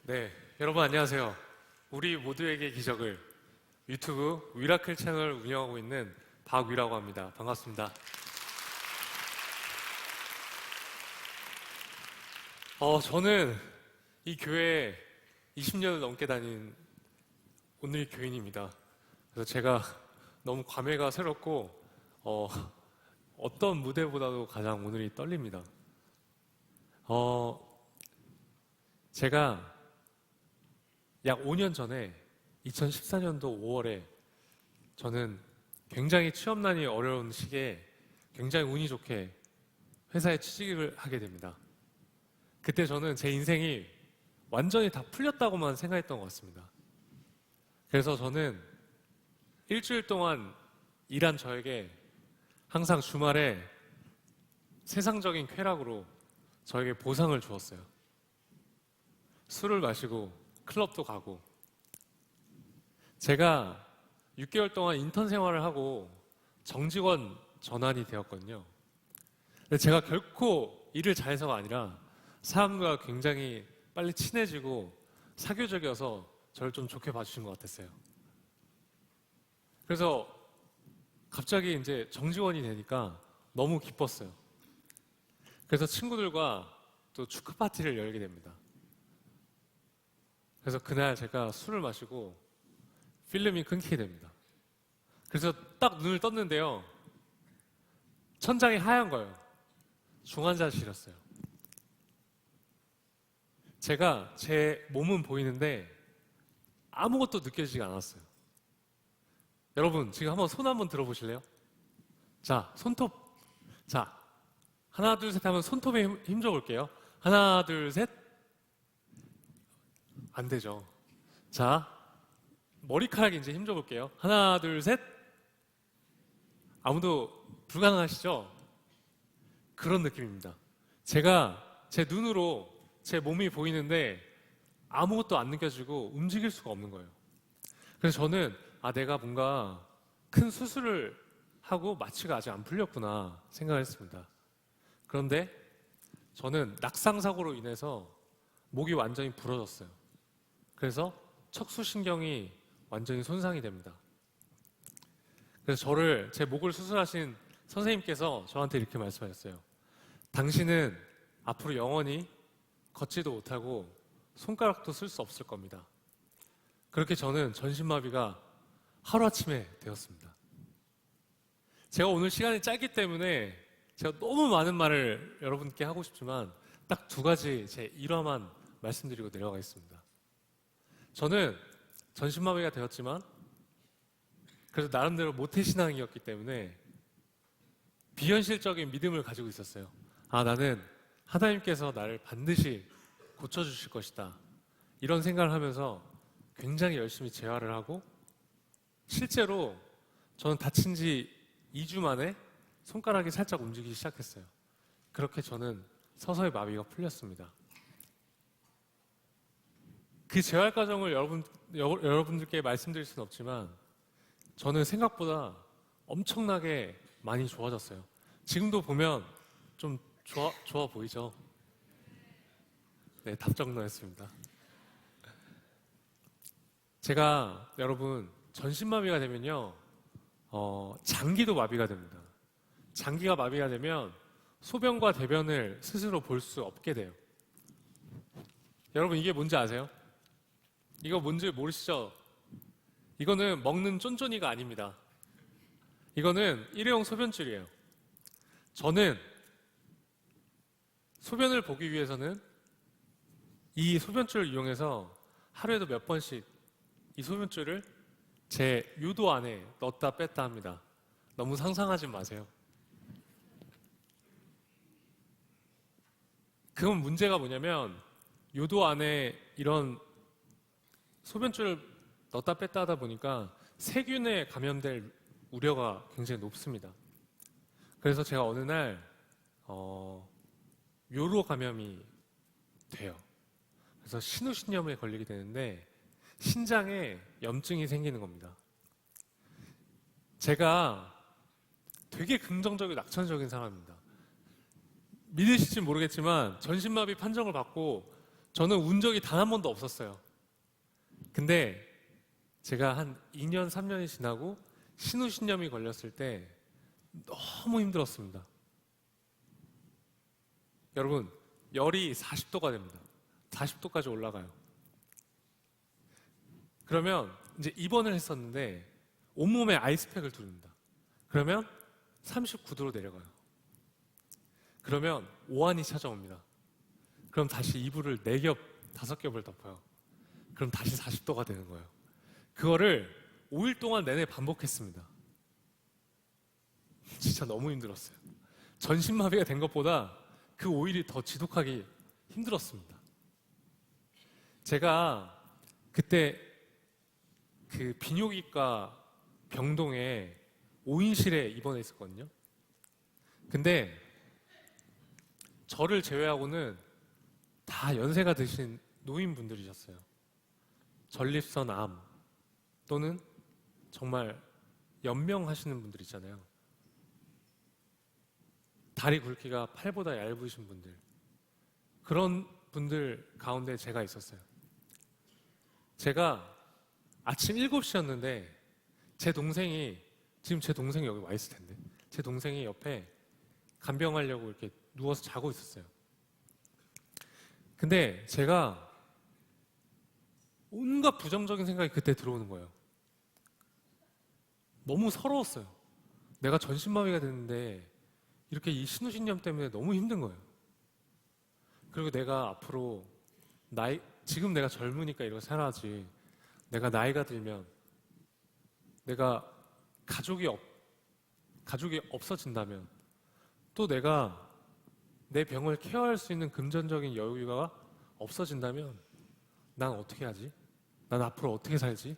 네, 여러분 안녕하세요. 우리 모두에게 기적을 유튜브 위라클 채널을 운영하고 있는 박위라고 합니다. 반갑습니다. 저는 이 교회에 20년을 넘게 다닌 오늘 교인입니다. 그래서 제가 너무 감회가 새롭고 어떤 무대보다도 가장 오늘이 떨립니다. 제가 약 5년 전에 2014년도 5월에 저는 굉장히 취업난이 어려운 시기에 굉장히 운이 좋게 회사에 취직을 하게 됩니다. 그때 저는 제 인생이 완전히 다 풀렸다고만 생각했던 것 같습니다. 그래서 저는 일주일 동안 일한 저에게 항상 주말에 세상적인 쾌락으로 저에게 보상을 주었어요. 술을 마시고 클럽도 가고. 제가 6개월 동안 인턴 생활을 하고 정직원 전환이 되었거든요. 근데 제가 결코 일을 잘해서가 아니라 사람과 굉장히 빨리 친해지고 사교적이어서 저를 좀 좋게 봐주신 것 같았어요. 그래서 갑자기 이제 정직원이 되니까 너무 기뻤어요. 그래서 친구들과 또 축하 파티를 열게 됩니다. 그래서 그날 제가 술을 마시고 필름이 끊기게 됩니다. 그래서 딱 눈을 떴는데요. 천장이 하얀 거예요. 중환자실이었어요. 제가 제 몸은 보이는데 아무것도 느껴지지 않았어요. 여러분 지금 한번 손 한번 들어보실래요? 자, 손톱. 자, 하나 둘 셋 하면 손톱에 힘 줘볼게요. 하나 둘 셋. 안 되죠. 자, 머리카락에 이제 힘 줘볼게요. 하나 둘 셋. 아무도 불가능하시죠? 그런 느낌입니다. 제가 제 눈으로 제 몸이 보이는데 아무것도 안 느껴지고 움직일 수가 없는 거예요. 그래서 저는 내가 뭔가 큰 수술을 하고 마취가 아직 안 풀렸구나 생각을 했습니다. 그런데 저는 낙상사고로 인해서 목이 완전히 부러졌어요. 그래서 척수신경이 완전히 손상이 됩니다. 그래서 제 목을 수술하신 선생님께서 저한테 이렇게 말씀하셨어요. 당신은 앞으로 영원히 걷지도 못하고 손가락도 쓸 수 없을 겁니다. 그렇게 저는 전신마비가 하루아침에 되었습니다. 제가 오늘 시간이 짧기 때문에 제가 너무 많은 말을 여러분께 하고 싶지만 딱 두 가지 제 일화만 말씀드리고 내려가겠습니다. 저는 전신마비가 되었지만 그래서 나름대로 모태신앙이었기 때문에 비현실적인 믿음을 가지고 있었어요. 나는 하나님께서 나를 반드시 고쳐주실 것이다. 이런 생각을 하면서 굉장히 열심히 재활을 하고 실제로 저는 다친 지 2주 만에 손가락이 살짝 움직이기 시작했어요. 그렇게 저는 서서히 마비가 풀렸습니다. 그 재활 과정을 여러분들께 말씀드릴 수는 없지만 저는 생각보다 엄청나게 많이 좋아졌어요. 지금도 보면 좀 좋아 보이죠? 네, 답정너였습니다. 제가 여러분 전신마비가 되면요 장기도 마비가 됩니다. 장기가 마비가 되면 소변과 대변을 스스로 볼 수 없게 돼요. 여러분 이게 뭔지 아세요? 이거 뭔지 모르시죠? 이거는 먹는 쫀쫀이가 아닙니다. 이거는 일회용 소변줄이에요. 저는 소변을 보기 위해서는 이 소변줄을 이용해서 하루에도 몇 번씩 이 소변줄을 제 요도 안에 넣었다 뺐다 합니다. 너무 상상하지 마세요. 그건 문제가 뭐냐면 요도 안에 이런 소변줄을 넣었다 뺐다 하다 보니까 세균에 감염될 우려가 굉장히 높습니다. 그래서 제가 어느 날 요로 감염이 돼요. 그래서 신우신염에 걸리게 되는데 신장에 염증이 생기는 겁니다. 제가 되게 긍정적이고 낙천적인 사람입니다. 믿으실지 모르겠지만 전신마비 판정을 받고 저는 운 적이 단 한 번도 없었어요. 근데 제가 한 2년, 3년이 지나고 신우신염이 걸렸을 때 너무 힘들었습니다. 여러분, 열이 40도가 됩니다. 40도까지 올라가요. 그러면 이제 입원을 했었는데 온몸에 아이스팩을 두릅니다. 그러면 39도로 내려가요. 그러면 오한이 찾아옵니다. 그럼 다시 이불을 4겹, 5겹을 덮어요. 그럼 다시 40도가 되는 거예요. 그거를 5일 동안 내내 반복했습니다. 진짜 너무 힘들었어요. 전신마비가 된 것보다 그 5일이 더 지독하게 힘들었습니다. 제가 그때 그 비뇨기과 병동에 5인실에 입원해 있었거든요. 근데 저를 제외하고는 다 연세가 드신 노인분들이셨어요. 전립선 암 또는 정말 연명하시는 분들 있잖아요. 다리 굵기가 팔보다 얇으신 분들, 그런 분들 가운데 제가 있었어요. 제가 아침 7시였는데 제 동생이, 지금 제 동생이 여기 와 있을 텐데, 제 동생이 옆에 간병하려고 이렇게 누워서 자고 있었어요. 근데 제가 온갖 부정적인 생각이 그때 들어오는 거예요. 너무 서러웠어요. 내가 전신마비가 됐는데 이렇게 이 신우신염 때문에 너무 힘든 거예요. 그리고 내가 앞으로 지금 내가 젊으니까 이렇게 살아야지, 내가 나이가 들면 내가 가족이 없어진다면, 또 내가 내 병을 케어할 수 있는 금전적인 여유가 없어진다면 난 어떻게 하지? 난 앞으로 어떻게 살지?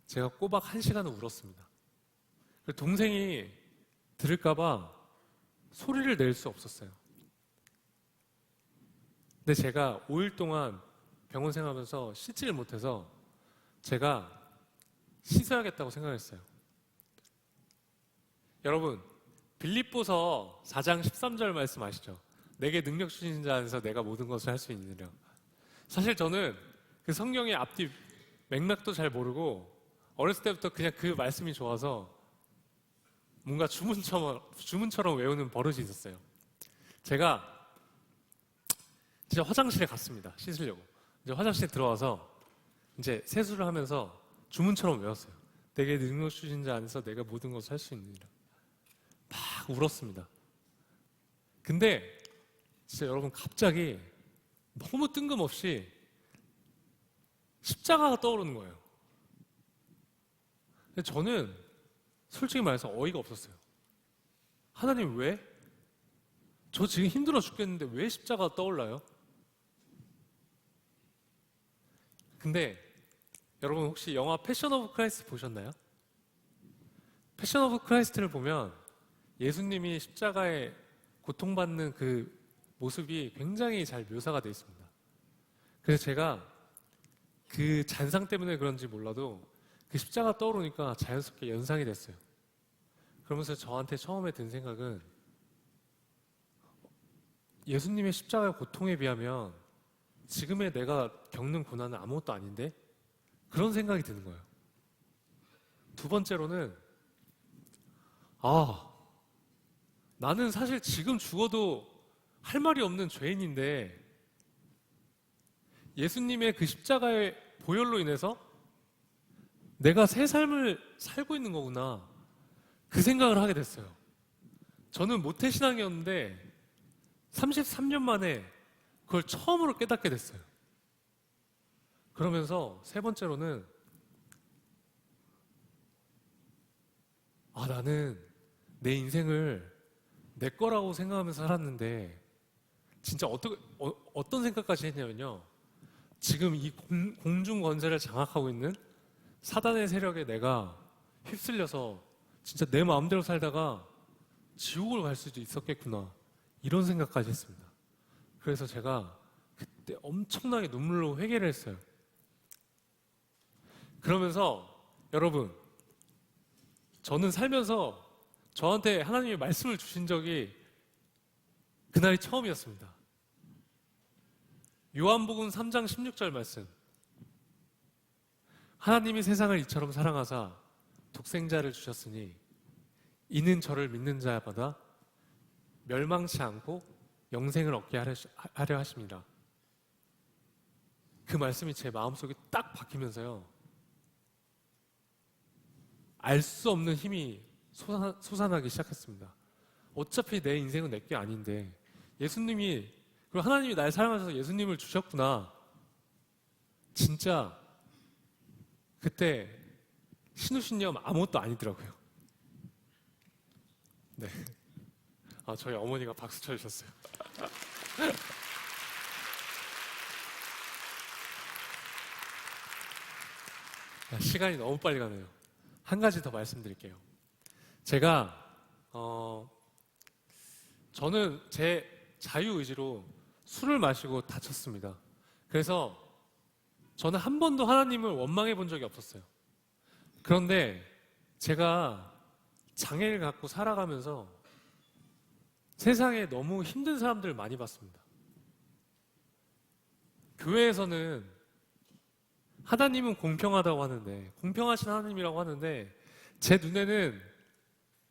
제가 꼬박 1시간을 울었습니다. 동생이 들을까봐 소리를 낼 수 없었어요. 근데 제가 5일 동안 병원 생활하면서 씻지를 못해서 제가 씻어야겠다고 생각했어요. 여러분, 빌립보서 4장 13절 말씀 아시죠? 내게 능력 주신 자 안에서 내가 모든 것을 할 수 있느니라. 사실 저는 그 성경의 앞뒤 맥락도 잘 모르고 어렸을 때부터 그냥 그 말씀이 좋아서 뭔가 주문처럼 외우는 버릇이 있었어요. 제가 진짜 화장실에 갔습니다. 씻으려고. 이제 화장실에 들어와서 이제 세수를 하면서 주문처럼 외웠어요. 내게 능력 주신 자 안에서 내가 모든 것을 할 수 있느니라. 막 울었습니다. 근데 진짜 여러분, 갑자기 너무 뜬금없이 십자가가 떠오르는 거예요. 근데 저는 솔직히 말해서 어이가 없었어요. 하나님, 왜? 저 지금 힘들어 죽겠는데 왜 십자가가 떠올라요? 근데 여러분, 혹시 영화 패션 오브 크라이스트 보셨나요? 패션 오브 크라이스트를 보면 예수님이 십자가에 고통받는 그 모습이 굉장히 잘 묘사가 되어 있습니다. 그래서 제가 그 잔상 때문에 그런지 몰라도 그 십자가 떠오르니까 자연스럽게 연상이 됐어요. 그러면서 저한테 처음에 든 생각은, 예수님의 십자가의 고통에 비하면 지금의 내가 겪는 고난은 아무것도 아닌데? 그런 생각이 드는 거예요. 두 번째로는, 나는 사실 지금 죽어도 할 말이 없는 죄인인데 예수님의 그 십자가의 보혈로 인해서 내가 새 삶을 살고 있는 거구나, 그 생각을 하게 됐어요. 저는 모태신앙이었는데 33년 만에 그걸 처음으로 깨닫게 됐어요. 그러면서 세 번째로는, 나는 내 인생을 내 거라고 생각하면서 살았는데 진짜 어떤 생각까지 했냐면요, 지금 이 공중 권세를 장악하고 있는 사단의 세력에 내가 휩쓸려서 진짜 내 마음대로 살다가 지옥을 갈 수도 있었겠구나, 이런 생각까지 했습니다. 그래서 제가 그때 엄청나게 눈물로 회개를 했어요. 그러면서 여러분, 저는 살면서 저한테 하나님의 말씀을 주신 적이 그날이 처음이었습니다. 요한복음 3장 16절 말씀. 하나님이 세상을 이처럼 사랑하사 독생자를 주셨으니 이는 저를 믿는 자마다 멸망치 않고 영생을 얻게 하려 하십니다. 그 말씀이 제 마음속에 딱 박히면서요, 알 수 없는 힘이 솟아나기 시작했습니다. 어차피 내 인생은 내게 아닌데 예수님이, 그리고 하나님이 날 사랑하셔서 예수님을 주셨구나. 진짜 그때 신우신념 아무것도 아니더라고요. 네. 저희 어머니가 박수 쳐주셨어요. 시간이 너무 빨리 가네요. 한 가지 더 말씀드릴게요. 제가 저는 제 자유의지로 술을 마시고 다쳤습니다. 그래서 저는 한 번도 하나님을 원망해 본 적이 없었어요. 그런데 제가 장애를 갖고 살아가면서 세상에 너무 힘든 사람들을 많이 봤습니다. 교회에서는 하나님은 공평하다고 하는데, 공평하신 하나님이라고 하는데, 제 눈에는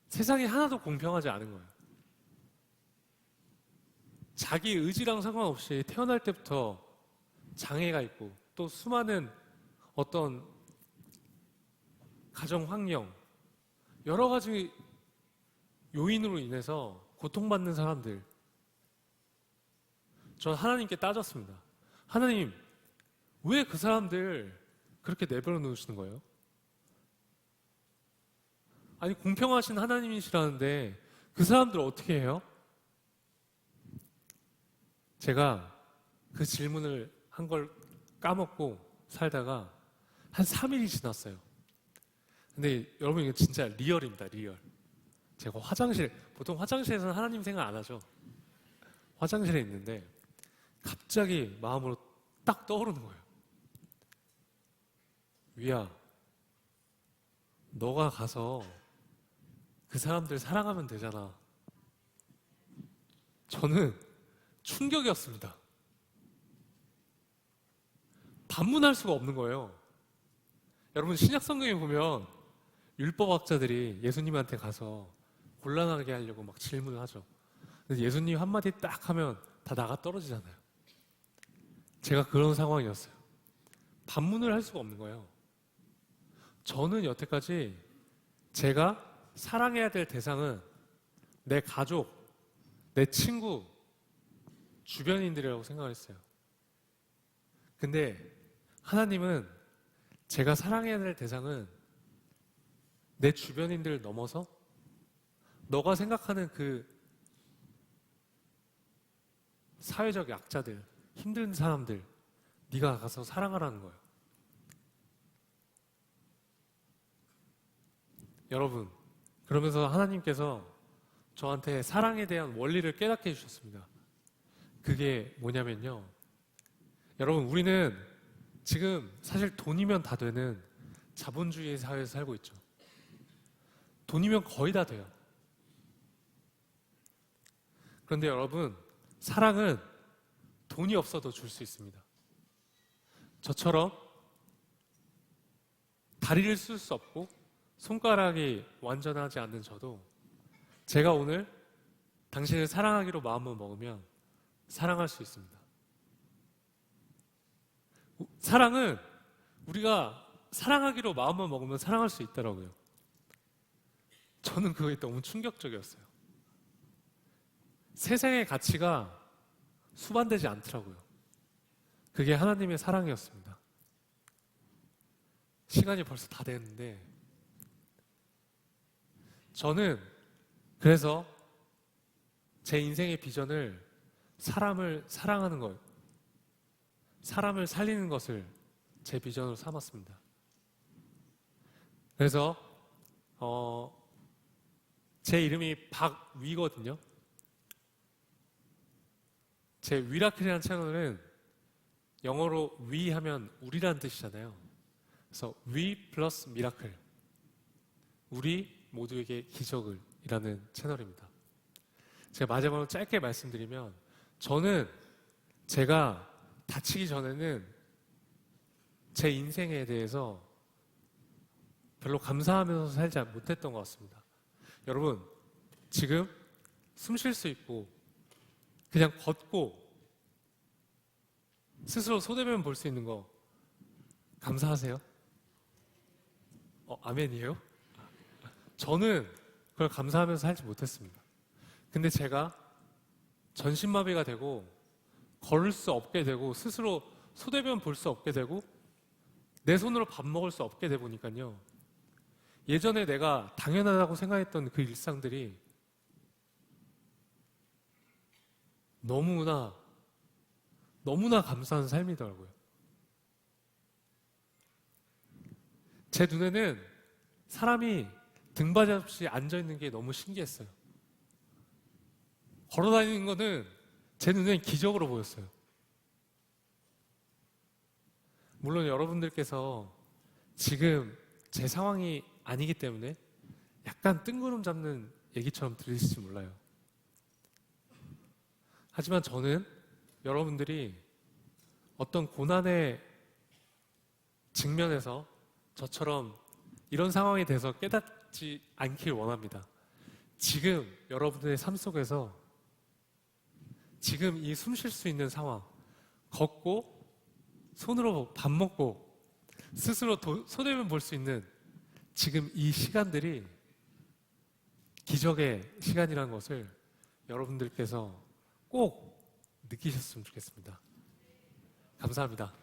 세상이 하나도 공평하지 않은 거예요. 자기 의지랑 상관없이 태어날 때부터 장애가 있고, 또 수많은 어떤 가정 환경, 여러 가지 요인으로 인해서 고통받는 사람들, 전 하나님께 따졌습니다. 하나님, 왜 그 사람들 그렇게 내버려 놓으시는 거예요? 아니, 공평하신 하나님이시라는데 그 사람들 어떻게 해요? 제가 그 질문을 한 걸 까먹고 살다가 한 3일이 지났어요. 근데 여러분, 이거 진짜 리얼입니다, 리얼. 제가 보통 화장실에서는 하나님 생각 안 하죠. 화장실에 있는데 갑자기 마음으로 딱 떠오르는 거예요. 위야, 너가 가서 그 사람들 사랑하면 되잖아. 저는 충격이었습니다. 반문할 수가 없는 거예요. 여러분, 신약 성경에 보면 율법학자들이 예수님한테 가서 곤란하게 하려고 막 질문을 하죠. 근데 예수님 한마디 딱 하면 다 나가 떨어지잖아요. 제가 그런 상황이었어요. 반문을 할 수가 없는 거예요. 저는 여태까지 제가 사랑해야 될 대상은 내 가족, 내 친구, 주변인들이라고 생각을 했어요. 근데 하나님은 제가 사랑해야 될 대상은 내 주변인들을 넘어서 너가 생각하는 그 사회적 약자들, 힘든 사람들, 네가 가서 사랑하라는 거예요. 여러분, 그러면서 하나님께서 저한테 사랑에 대한 원리를 깨닫게 해주셨습니다. 그게 뭐냐면요, 여러분, 우리는 지금 사실 돈이면 다 되는 자본주의 사회에서 살고 있죠. 돈이면 거의 다 돼요. 그런데 여러분, 사랑은 돈이 없어도 줄 수 있습니다. 저처럼 다리를 쓸 수 없고 손가락이 완전하지 않는 저도 제가 오늘 당신을 사랑하기로 마음을 먹으면 사랑할 수 있습니다. 사랑은 우리가 사랑하기로 마음을 먹으면 사랑할 수 있더라고요. 저는 그게 너무 충격적이었어요. 세상의 가치가 수반되지 않더라고요. 그게 하나님의 사랑이었습니다. 시간이 벌써 다 됐는데, 저는 그래서 제 인생의 비전을 사람을 사랑하는 것, 사람을 살리는 것을 제 비전으로 삼았습니다. 그래서 제 이름이 박위거든요. 제 위라클이라는 채널은 영어로 위 하면 우리란 뜻이잖아요. 그래서 위 플러스 미라클, 우리 모두에게 기적을 이라는 채널입니다. 제가 마지막으로 짧게 말씀드리면, 저는 제가 다치기 전에는 제 인생에 대해서 별로 감사하면서 살지 못했던 것 같습니다. 여러분, 지금 숨 쉴 수 있고 그냥 걷고 스스로 소대면 볼 수 있는 거 감사하세요? 아멘이에요? 저는 그걸 감사하면서 살지 못했습니다. 근데 제가 전신마비가 되고 걸을 수 없게 되고 스스로 소대면 볼 수 없게 되고 내 손으로 밥 먹을 수 없게 돼 보니까요. 예전에 내가 당연하다고 생각했던 그 일상들이 너무나 감사한 삶이더라고요. 제 눈에는 사람이 등받이 없이 앉아있는 게 너무 신기했어요. 걸어다니는 거는 제 눈에는 기적으로 보였어요. 물론 여러분들께서 지금 제 상황이 아니기 때문에 약간 뜬구름 잡는 얘기처럼 들리실지 몰라요. 하지만 저는 여러분들이 어떤 고난의 직면에서 저처럼 이런 상황에 대해서 깨닫지 않길 원합니다. 지금 여러분들의 삶 속에서 지금 이 숨 쉴 수 있는 상황, 걷고 손으로 밥 먹고 스스로 손해면 볼 수 있는 지금 이 시간들이 기적의 시간이라는 것을 여러분들께서 꼭 느끼셨으면 좋겠습니다. 감사합니다.